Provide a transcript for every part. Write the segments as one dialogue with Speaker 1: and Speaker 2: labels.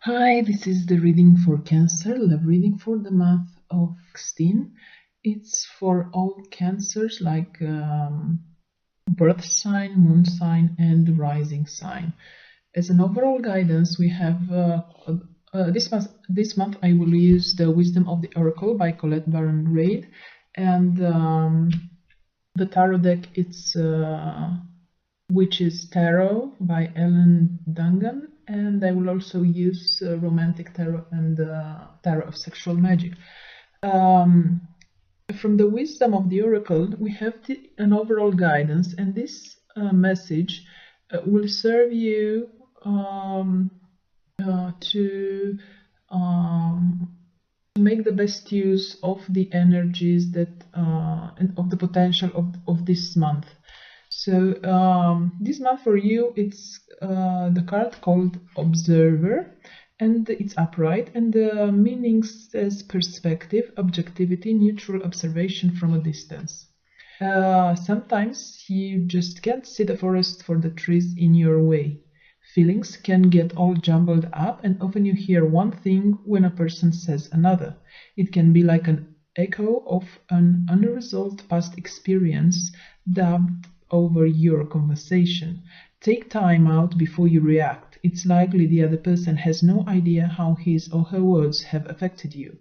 Speaker 1: Hi, this is the reading for Cancer, love reading for the month of 16. It's for all cancers like birth sign, moon sign, and rising sign. As an overall guidance, we have this month I will use the Wisdom of the Oracle by Colette Baron Reid, and the tarot deck it's Witch's Tarot by Ellen Dungan, and I will also use Romantic Tarot and Tarot of Sexual Magic. From the Wisdom of the Oracle, we have an overall guidance, and this message will serve you to make the best use of the energies that and of the potential of this month. So this month for you, it's the card called Observer, and it's upright, and the meaning says perspective, objectivity, neutral observation from a distance. Sometimes you just can't see the forest for the trees in your way. Feelings can get all jumbled up, and often you hear one thing when a person says another. It can be like an echo of an unresolved past experience dubbed over your conversation. Take time out before you react. It's likely the other person has no idea how his or her words have affected you.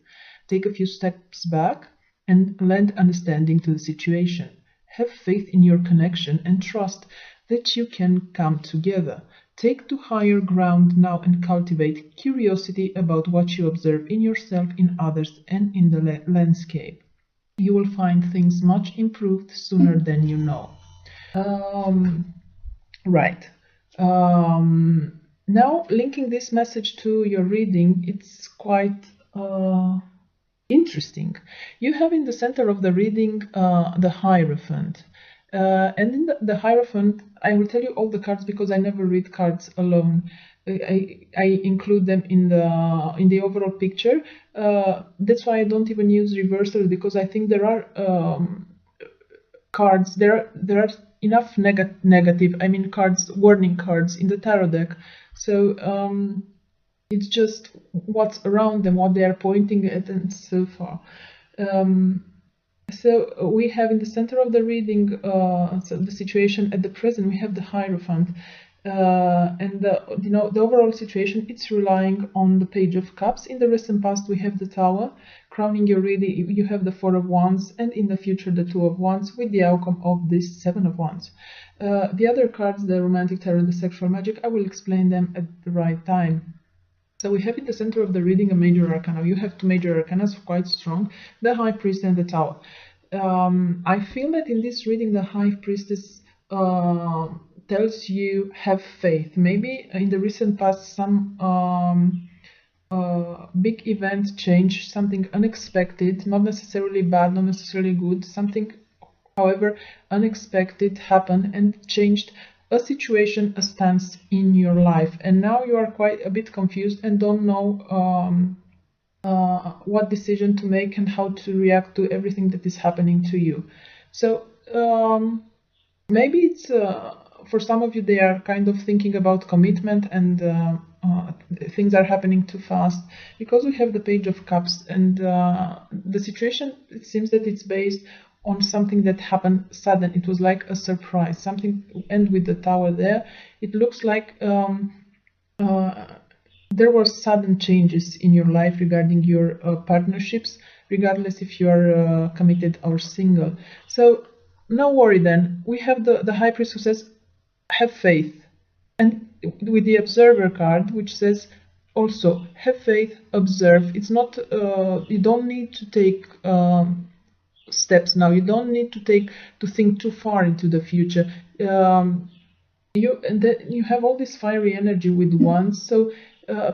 Speaker 1: Take a few steps back and lend understanding to the situation. Have faith in your connection and trust that you can come together. Take to higher ground now and cultivate curiosity about what you observe in yourself, in others, and in the landscape. You will find things much improved sooner than you know. Right. Now, linking this message to your reading, it's quite interesting. You have in the center of the reading the Hierophant. And in the Hierophant, I will tell you all the cards because I never read cards alone. I include them in the overall picture. That's why I don't even use reversals, because I think there are cards. There are enough negative. I mean, cards, warning cards in the tarot deck. So it's just what's around them, what they are pointing at, and so far. So we have in the center of the reading, so the situation at the present, we have the Hierophant, and the overall situation, it's relying on the Page of Cups. In the recent past, we have the Tower. Crowning your reading, you have the Four of Wands, and in the future, the Two of Wands, with the outcome of this Seven of Wands. The other cards, the Romantic Tarot and the Sexual Magic, I will explain them at the right time. So we have in the center of the reading a major arcana. You have two major arcana, quite strong, the High Priest and the Tower. I feel that in this reading, the High Priestess tells you have faith. Maybe in the recent past, some big event changed, something unexpected, not necessarily bad, not necessarily good, something, however, unexpected happened and changed a situation, a stance in your life, and now you are quite a bit confused and don't know what decision to make and how to react to everything that is happening to you. So maybe it's for some of you, they are kind of thinking about commitment, and things are happening too fast, because we have the Page of Cups, and the situation, it seems that it's based on something that happened sudden. It was like a surprise, something, and with the Tower there, it looks like there were sudden changes in your life regarding your partnerships, regardless if you are committed or single. So no worry then. We have the High Priest who says, have faith. And with the Observer card, which says also, have faith, observe. It's not, you don't need to take steps now. You don't need to think too far into the future. You have all this fiery energy with Wands, so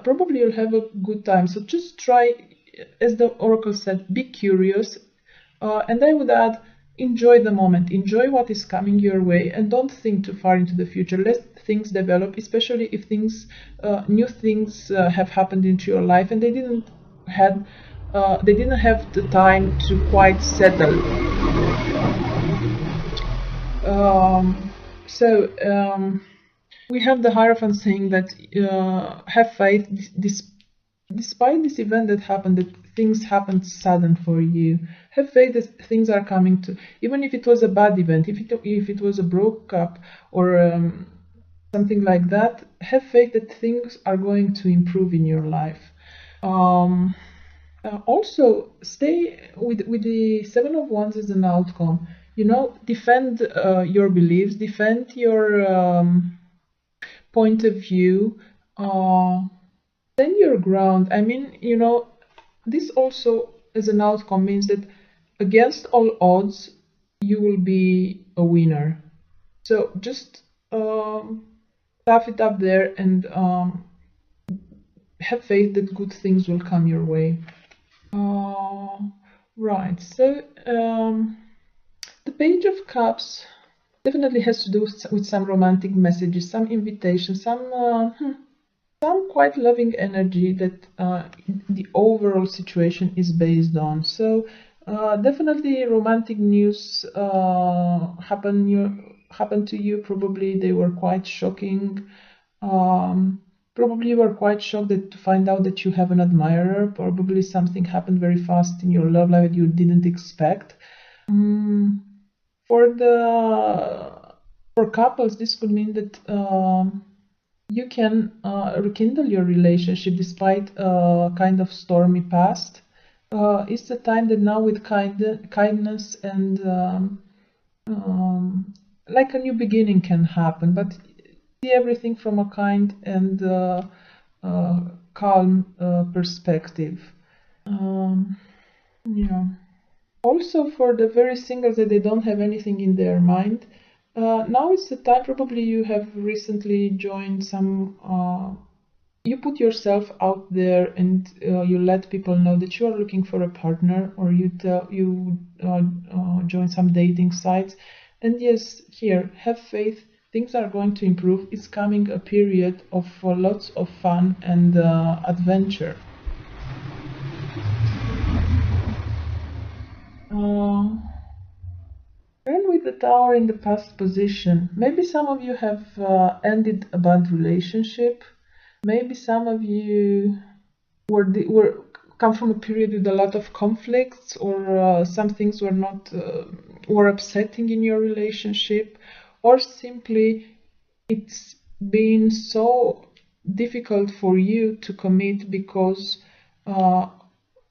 Speaker 1: probably you'll have a good time. So just try, as the Oracle said, be curious, and I would add, enjoy the moment, enjoy what is coming your way, and don't think too far into the future. Let things develop, especially if things, new things have happened into your life and they didn't have the time to quite settle. We have the Hierophant saying that have faith despite this event that happened, that things happened sudden for you, have faith that things are coming to, even if it was a bad event, if it was a breakup or something like that, have faith that things are going to improve in your life. Also, stay with the Seven of Wands as an outcome. You know, defend your beliefs, defend your point of view, stand your ground. I mean, you know, this also as an outcome means that against all odds, you will be a winner. So just tough it up there and have faith that good things will come your way. Right, so the Page of Cups definitely has to do with some romantic messages, some invitations, some quite loving energy that the overall situation is based on. So definitely romantic news happened to you. Probably they were quite shocking. Probably you were quite shocked to find out that you have an admirer. Probably something happened very fast in your love life that you didn't expect. For couples, this could mean that you can rekindle your relationship despite a kind of stormy past. It's the time that now with kindness and like a new beginning can happen, but see everything from a kind and calm perspective. Yeah. Also, for the very singles that they don't have anything in their mind, now is the time. Probably you have recently joined some. You put yourself out there and you let people know that you are looking for a partner, or you join some dating sites. And yes, here, have faith. Things are going to improve. It's coming a period of lots of fun and adventure. And with the Tower in the past position, maybe some of you have ended a bad relationship. Maybe some of you were come from a period with a lot of conflicts, or some things were not were upsetting in your relationship, or simply it's been so difficult for you to commit because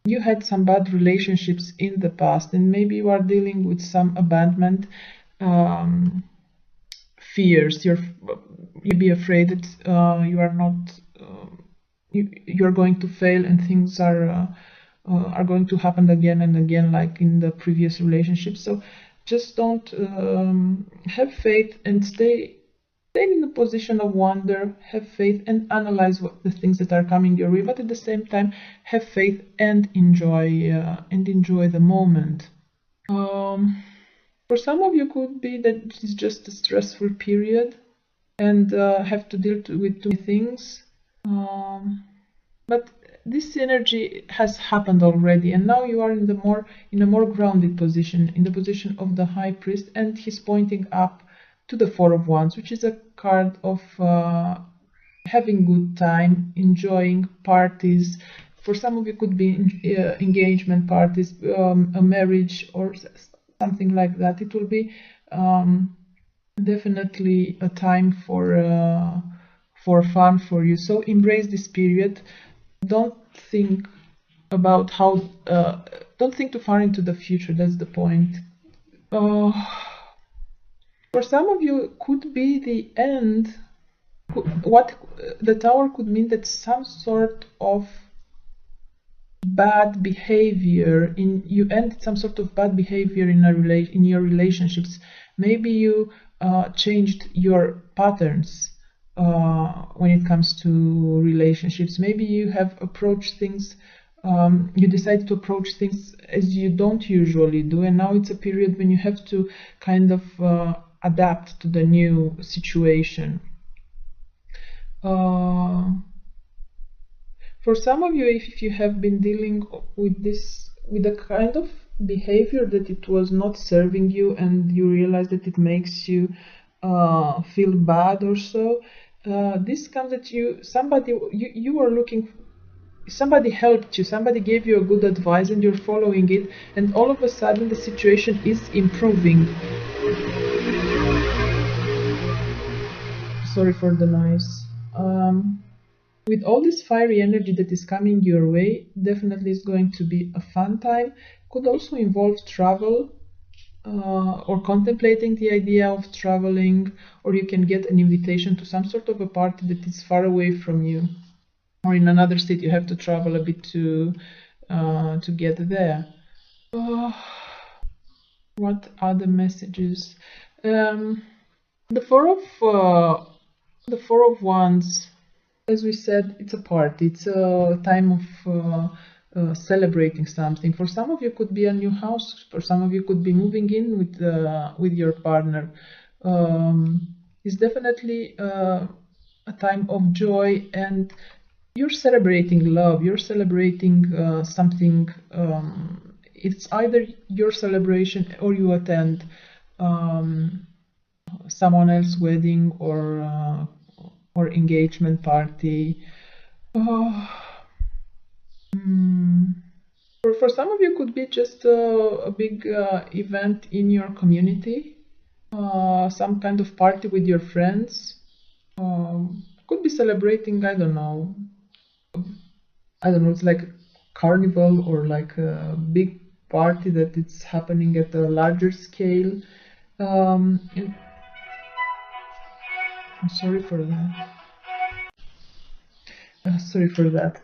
Speaker 1: you had some bad relationships in the past, and maybe you are dealing with some abandonment fears. You be afraid that you are not you're going to fail, and things are going to happen again and again, like in the previous relationship. So just don't have faith and stay in a position of wonder, have faith and analyze what the things that are coming your way, but at the same time have faith and enjoy the moment. For some of you, could be that it's just a stressful period and have to deal with two things. But this energy has happened already, and now you are in a more grounded position, in the position of the High Priest, and he's pointing up to the Four of Wands, which is a card of having good time, enjoying parties. For some of you, could be engagement parties, a marriage, or something like that. It will be definitely a time for fun for you. So embrace this period. Don't think about how. Don't think too far into the future. That's the point. For some of you, could be the end. What the Tower could mean that some sort of bad behavior you end some sort of bad behavior in your relationships. Maybe you changed your patterns when it comes to relationships. Maybe you have approached things. You decide to approach things as you don't usually do, and now it's a period when you have to kind of adapt to the new situation. For some of you, if you have been dealing with a kind of behavior that it was not serving you, and you realize that it makes you feel bad or so, this comes at you. You are looking somebody helped you, somebody gave you a good advice and you're following it, and all of a sudden the situation is improving. Sorry for the noise. With all this fiery energy that is coming your way, definitely is going to be a fun time. Could also involve travel, or contemplating the idea of traveling, or you can get an invitation to some sort of a party that is far away from you, or in another state you have to travel a bit to get there. What other messages? The Four of Wands, as we said, it's a party. It's a time of celebrating something. For some of you, could be a new house. For some of you, could be moving in with your partner. It's definitely a time of joy, and you're celebrating love. You're celebrating something. It's either your celebration or you attend someone else's wedding or engagement party. For some of you, could be just a big event in your community, some kind of party with your friends. Could be celebrating, I don't know, it's like carnival or like a big party that it's happening at a larger scale. I'm sorry for that. Sorry for that.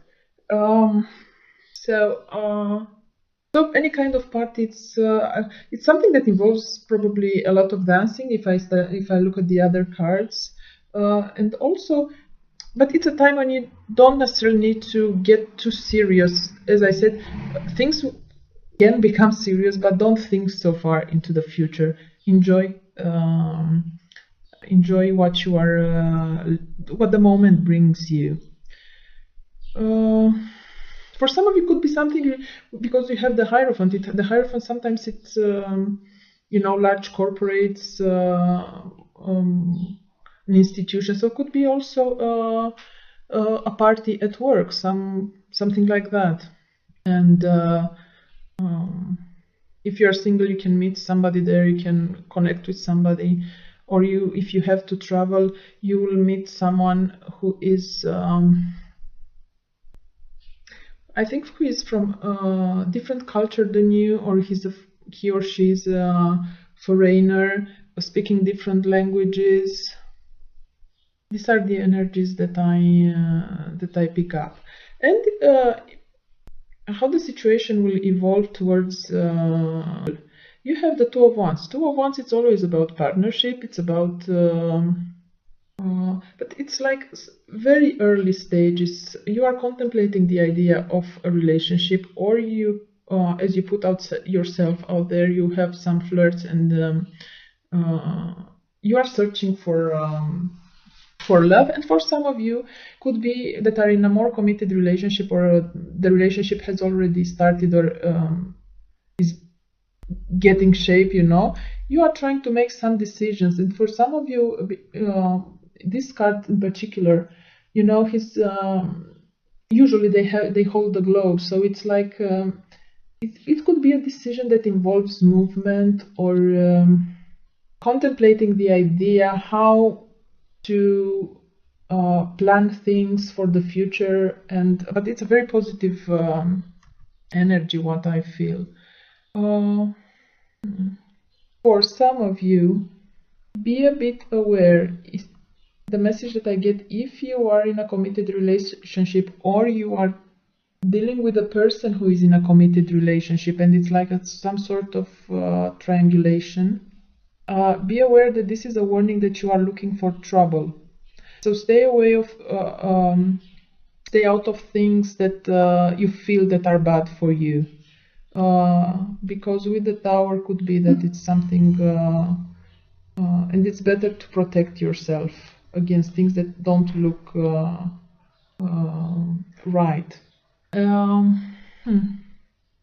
Speaker 1: So any kind of party, it's something that involves probably a lot of dancing. If I look at the other cards, and also, but it's a time when you don't necessarily need to get too serious. As I said, things can become serious, but don't think so far into the future. Enjoy what you are, what the moment brings you. For some of you, could be something because you have the Hierophant. The Hierophant, sometimes it's large corporates, an institution. So it could be also a party at work, something like that. And if you're single, you can meet somebody there. You can connect with somebody, or if you have to travel, you will meet someone who is. I think who is from a different culture than you, or he or she is a foreigner, speaking different languages. These are the energies that I pick up, and how the situation will evolve towards. You have the Two of Wands. Two of Wands. It's always about partnership. It's about. But it's like very early stages. You are contemplating the idea of a relationship, or you, as you put yourself out there, you have some flirts, and you are searching for love. And for some of you, could be that are in a more committed relationship, or the relationship has already started, or is getting shape. You are trying to make some decisions, and for some of you, this card in particular, his usually they hold the globe, so it's like it could be a decision that involves movement, or contemplating the idea how to plan things for the future, but it's a very positive energy, what I feel. For some of you, be a bit aware. The message that I get, if you are in a committed relationship, or you are dealing with a person who is in a committed relationship, and it's like some sort of triangulation, be aware that this is a warning that you are looking for trouble. So stay out of things that you feel that are bad for you, because with the Tower, could be that it's something, and it's better to protect yourself against things that don't look right.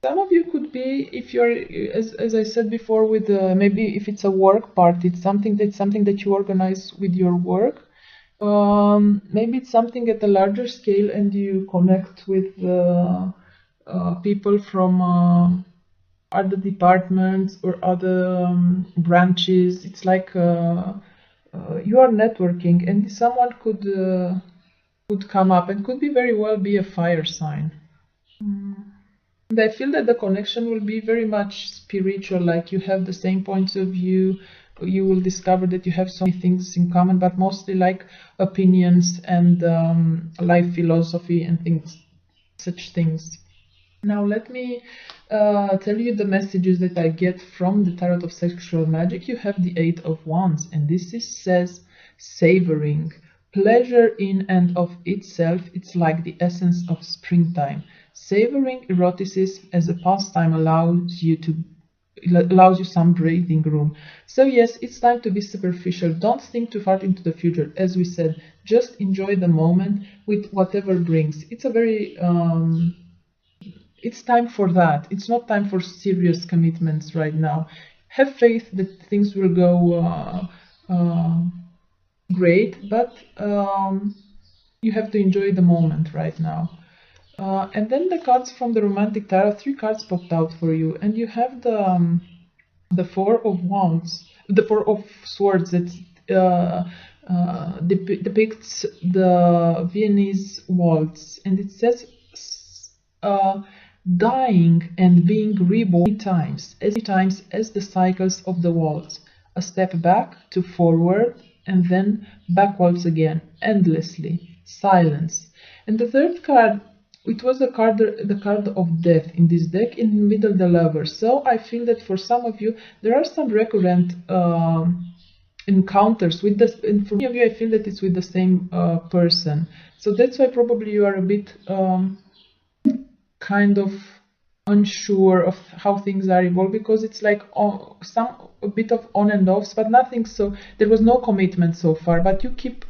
Speaker 1: Some of you could be, if you're, as I said before, with maybe if it's a work party, it's something that you organize with your work. Maybe it's something at a larger scale, and you connect with people from other departments or other branches. It's like you are networking, and someone could come up and could be very well be a fire sign. And I feel that the connection will be very much spiritual, like you have the same points of view. You will discover that you have so many things in common, but mostly like opinions and life philosophy and things, such things. Now let me tell you the messages that I get from the Tarot of Sexual Magic. You have the Eight of Wands, and says savoring. Pleasure in and of itself, it's like the essence of springtime. Savoring eroticism as a pastime allows you some breathing room. So yes, it's time to be superficial. Don't think too far into the future. As we said, just enjoy the moment with whatever brings. It's a very it's time for that. It's not time for serious commitments right now. Have faith that things will go great, but you have to enjoy the moment right now. And then the cards from the Romantic Tarot, 3 cards popped out for you, and you have the Four of Wands, the Four of Swords that depicts the Viennese waltz, and it says dying and being reborn as many times as the cycles of the waltz, a step back to forward and then backwards again, endlessly, silence. And the third card, it was the card of death in this deck, in the middle the lover. So I feel that for some of you there are some recurrent encounters with this, and for many of you I feel that it's with the same person. So that's why probably you are a bit kind of unsure of how things are evolving, because it's like a bit of on and offs, but nothing. So there was no commitment so far, but you keep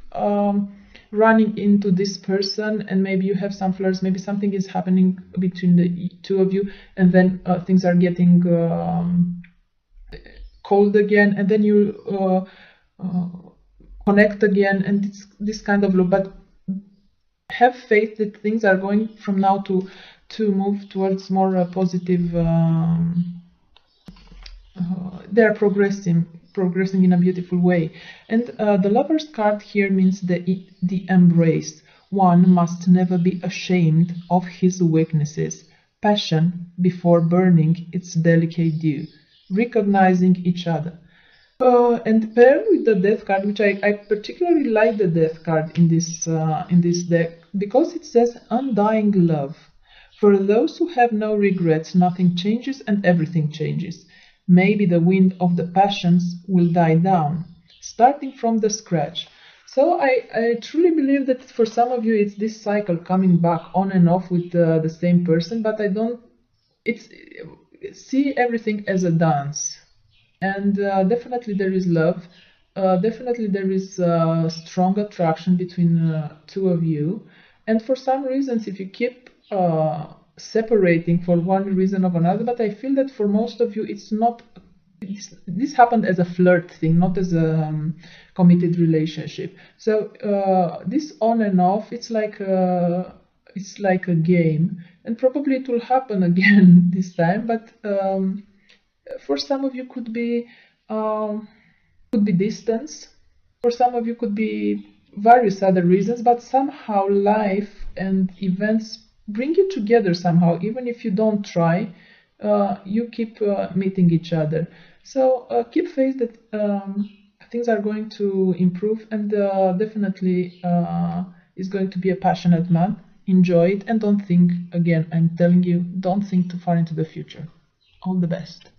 Speaker 1: running into this person, and maybe you have some flirts, maybe something is happening between the two of you, and then things are getting cold again, and then you connect again, and it's this kind of loop. But have faith that things are going from now to move towards more positive. They are progressing in a beautiful way. And the Lover's card here means the embrace. One must never be ashamed of his weaknesses. Passion before burning its delicate dew. Recognizing each other. And paired with the Death card, which I particularly like the Death card in this deck, because it says undying love. For those who have no regrets, nothing changes and everything changes. Maybe the wind of the passions will die down, starting from the scratch. So I truly believe that for some of you it's this cycle coming back on and off with the same person, but I don't see everything as a dance. And definitely there is love. Definitely there is strong attraction between two of you. And for some reasons, if you keep separating for one reason or another, but I feel that for most of you, it's not. This happened as a flirt thing, not as a committed relationship. So this on and off, it's like a game, and probably it will happen again this time. But for some of you, could be distance. For some of you, could be various other reasons. But somehow, life and events bring you together somehow, even if you don't try. You keep meeting each other. So keep faith that things are going to improve, and definitely is going to be a passionate man. Enjoy it, and don't think, again, I'm telling you, don't think too far into the future. All the best.